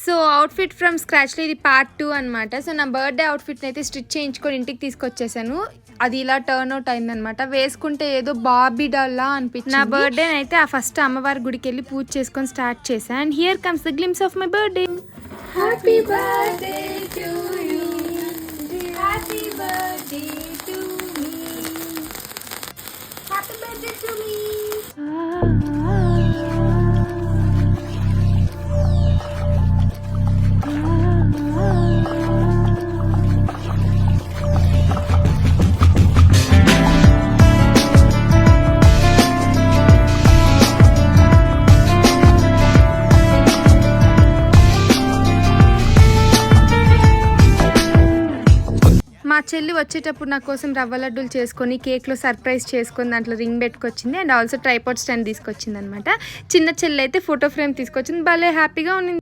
So outfit from స్క్రాచ్లో ఇది part 2 అనమాట. So నా బర్త్డే అవుట్ఫిట్ని అయితే స్టిచ్ చేయించుకొని ఇంటికి తీసుకొచ్చేసాను. అది ఇలా టర్న్ అవుట్ అయిందనమాట. వేసుకుంటే ఏదో బాబీ డాల్లా అనిపించింది. నా బర్త్డే అయితే ఆ ఫస్ట్ అమ్మవారి గుడికి వెళ్ళి పూజ చేసుకొని స్టార్ట్ చేశాను. And here comes the glimpse of my birthday. Happy birthday to you, happy birthday to me, happy birthday to me. మా చెల్లి వచ్చేటప్పుడు నా కోసం రవ్వ లడ్డూలు చేసుకొని కేక్లో సర్ప్రైజ్ చేసుకొని దాంట్లో రింగ్ పెట్టుకొచ్చింది. అండ్ ఆల్సో ట్రైపాడ్ స్టాండ్ తీసుకొచ్చింది అనమాట. చిన్న చెల్లి అయితే ఫోటో ఫ్రేమ్ తీసుకొచ్చింది. భలే హ్యాపీగా ఉంది.